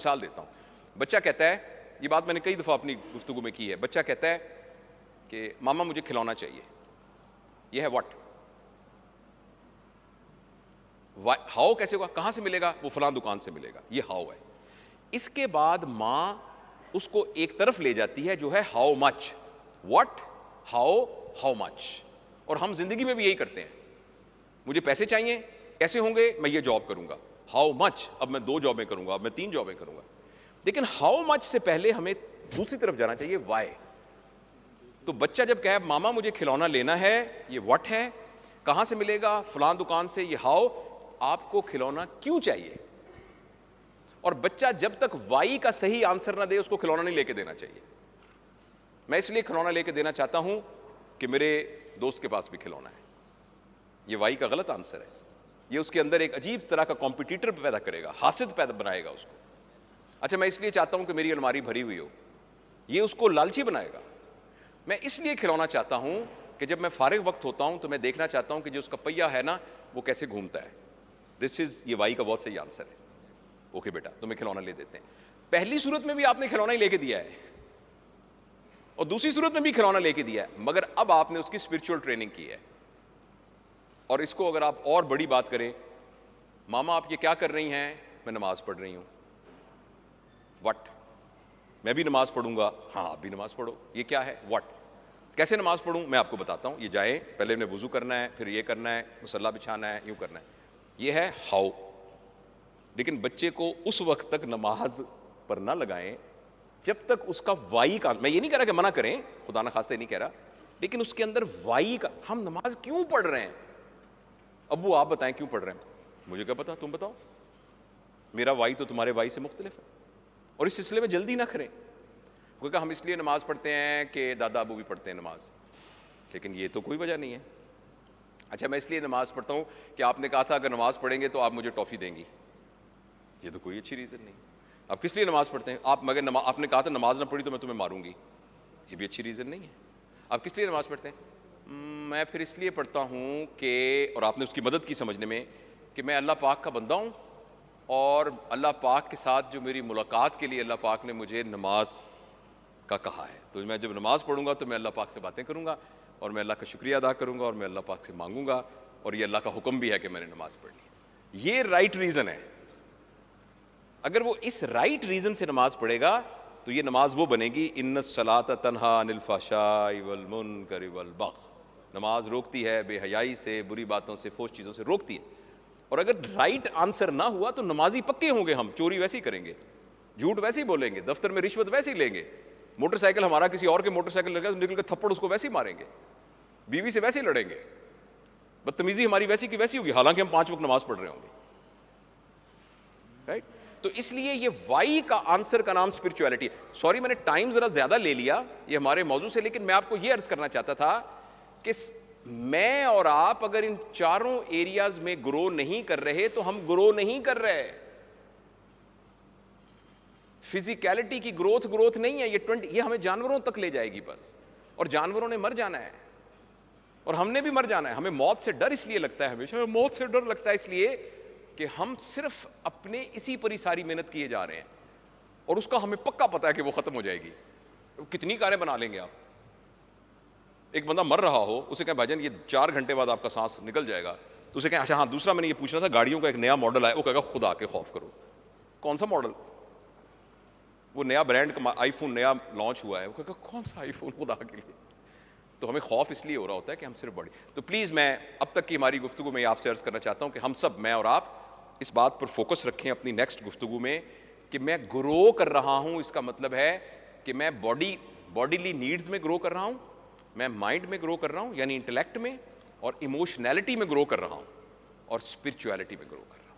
مثال دیتا ہوں. بچہ کہتا ہے, یہ بات میں نے کئی دفعہ اپنی گفتگو میں کی ہے, بچہ کہتا ہے کہ ماما مجھے کھلونا چاہیے. یہ ہے واٹ. ہاؤ کیسے ہوگا, کہاں سے ملے گا, وہ فلاں دکان سے ملے گا, یہ ہاؤ ہے. اس کے بعد ماں اس کو ایک طرف لے جاتی ہے جو ہے how much. What, how, how much. اور ہم زندگی میں بھی یہی کرتے ہیں, مجھے پیسے چاہیے, کیسے ہوں گے, میں یہ جاب کروں گا. ہاؤ مچ, اب میں 2 جابیں کروں گا, اب میں 3 جابیں کروں گا. لیکن ہاؤ مچ سے پہلے ہمیں دوسری طرف جانا چاہیے, وائی. تو بچہ جب کہے ماما مجھے کھلونا لینا ہے, یہ واٹ ہے, کہاں سے ملے گا, فلان دکان سے, یہ ہاؤ. آپ کو کھلونا کیوں چاہیے؟ اور بچہ جب تک وائی کا صحیح آنسر نہ دے اس کو کھلونا نہیں لے کے دینا چاہیے. میں اس لیے کھلونا لے کے دینا چاہتا ہوں کہ میرے دوست کے پاس بھی کھلونا ہے. یہ وائی کا غلط آنسر ہے. یہ اس کے اندر ایک عجیب طرح کا کمپٹیٹر پیدا کرے گا, حاسد پیدا بنائے گا اس کو. اچھا میں اس لیے چاہتا ہوں کہ میری الماری بھری ہوئی ہو, یہ اس کو لالچی بنائے گا. میں اس لیے کھلونا چاہتا ہوں کہ جب میں فارغ وقت ہوتا ہوں تو میں دیکھنا چاہتا ہوں کہ جو اس کا پہیا ہے نا وہ کیسے گھومتا ہے. یہ وائی کا بہت صحیح آنسر ہے. اوکے بیٹا تمہیں کھلونا لے دیتے ہیں. پہلی صورت میں بھی آپ نے کھلونا ہی لے کے دیا ہے, اور دوسری صورت میں بھی کھلونا لے کے دیا ہے, مگر اب آپ نے اس کی اسپرچول ٹریننگ کی ہے. اور اس کو اگر آپ اور بڑی بات کریں, ماما آپ یہ کیا کر رہی ہیں, میں نماز پڑھ رہی ہوں. وٹ, میں بھی نماز پڑھوں گا, ہاں آپ بھی نماز پڑھو, یہ کیا ہے, وٹ. کیسے نماز پڑھوں, میں آپ کو بتاتا ہوں. یہ جائیں, پہلے انہیں وضو کرنا ہے, پھر یہ کرنا ہے, مصلی بچھانا ہے, یوں کرنا ہے. یہ ہے ہاؤ. لیکن بچے کو اس وقت تک نماز پر نہ لگائیں جب تک اس کا وائی کا, میں یہ نہیں کہہ رہا کہ منع کریں, خدا نخواستہ نہیں کہہ رہا, لیکن اس کے اندر وائی کا, ہم نماز کیوں پڑھ رہے ہیں, ابو آپ بتائیں کیوں پڑھ رہے ہیں, مجھے کیا پتا, تم بتاؤ, میرا وائی تو تمہارے وائی سے مختلف ہے. اور اس سلسلے میں جلدی نہ کریں, کیونکہ ہم اس لیے نماز پڑھتے ہیں کہ دادا ابو بھی پڑھتے ہیں نماز, لیکن یہ تو کوئی وجہ نہیں ہے. اچھا میں اس لیے نماز پڑھتا ہوں کہ آپ نے کہا تھا اگر نماز پڑھیں گے تو آپ مجھے ٹافی دیں گی, یہ تو کوئی اچھی ریزن نہیں. آپ کس لیے نماز پڑھتے ہیں, مگر آپ نے کہا تھا نماز نہ پڑھی تو میں تمہیں ماروں گی, یہ بھی اچھی ریزن نہیں ہے. آپ کس لیے نماز پڑھتے ہیں, میں پھر اس لیے پڑھتا ہوں کہ, اور آپ نے اس کی مدد کی سمجھنے میں, کہ میں اللہ پاک کا بندہ ہوں, اور اللہ پاک کے ساتھ جو میری ملاقات کے لیے اللہ پاک نے مجھے نماز کا کہا ہے, تو میں جب نماز پڑھوں گا تو میں اللہ پاک سے باتیں کروں گا, اور میں اللہ کا شکریہ ادا کروں گا, اور میں اللہ پاک سے مانگوں گا, اور یہ اللہ کا حکم بھی ہے کہ میں نے نماز پڑھنی ہے. یہ رائٹ ریزن ہے. اگر وہ اس رائٹ ریزن سے نماز پڑھے گا تو یہ نماز وہ بنے گی, ان الصلاۃ تنہی عن الفحشاء والمنکر والبغی, نماز روکتی ہے بے حیائی سے, بری باتوں سے, فحش چیزوں سے روکتی ہے. اور اگر رائٹ آنسر نہ ہوا تو نمازی پکے ہوں گے, ہم چوری ویسے ہی کریں گے, جھوٹ ویسے ہی بولیں گے, دفتر میں رشوت ویسے ہی لیں گے, موٹر سائیکل ہمارا کسی اور کے موٹر سائیکل لگا نکل کے تھپڑ اس کو ویسے ہی ماریں گے, بیوی سے ویسے ہی لڑیں گے, بدتمیزی ہماری ویسی کی ویسی ہوگی, حالانکہ ہم 5 وقت نماز پڑھ رہے ہوں گے. رائٹ. تو اس لیے یہ وائی کا آنسر کا نام اسپرچویلٹی ہے. سوری میں نے ٹائم ذرا زیادہ لے لیا یہ ہمارے موضوع سے, لیکن میں آپ کو یہ عرض کرنا چاہتا تھا کہ میں اور آپ اگر ان چاروں ایریاز میں گرو نہیں کر رہے تو ہم گرو نہیں کر رہے. فزیکلٹی کی گروتھ نہیں ہے, یہ ہمیں جانوروں تک لے جائے گی بس, اور جانوروں نے مر جانا ہے, اور ہم نے بھی مر جانا ہے. ہمیں موت سے ڈر اس لیے لگتا ہے, ہمیشہ موت سے ڈر لگتا ہے اس لیے کہ ہم صرف اپنے اسی پر ہی ساری محنت کیے جا رہے ہیں, اور اس کا ہمیں پکا پتا ہے کہ وہ ختم ہو جائے گی. کتنی کاریں بنا لیں گے آپ. ایک بندہ مر رہا ہو, اسے کہیں بھائی جان یہ 4 گھنٹے بعد آپ کا سانس نکل جائے گا, تو اسے کہیں اچھا ہاں دوسرا میں نے یہ پوچھنا تھا, گاڑیوں کا ایک نیا ماڈل آیا, وہ کہے گا خدا کے خوف کرو. کون سا ماڈل, وہ نیا برانڈ کا آئی فون نیا لانچ ہوا ہے, وہ کہے گا کون سا آئی فون خدا کے لیے. تو ہمیں خوف اس لیے ہو رہا ہوتا ہے کہ ہم صرف بڑی. تو پلیز میں اب تک کی ہماری گفتگو میں آپ سے عرض کرنا چاہتا ہوں کہ ہم سب, میں اور آپ, اس بات پر فوکس رکھیں اپنی نیکسٹ گفتگو میں کہ میں گرو کر رہا ہوں. اس کا مطلب ہے کہ میں باڈیلی نیڈز میں گرو کر رہا ہوں, میں مائنڈ میں گرو کر رہا ہوں یعنی انٹلیکٹ میں, اور ایموشنالٹی میں گرو کر رہا ہوں, اور اسپرچویلٹی میں گرو کر رہا ہوں.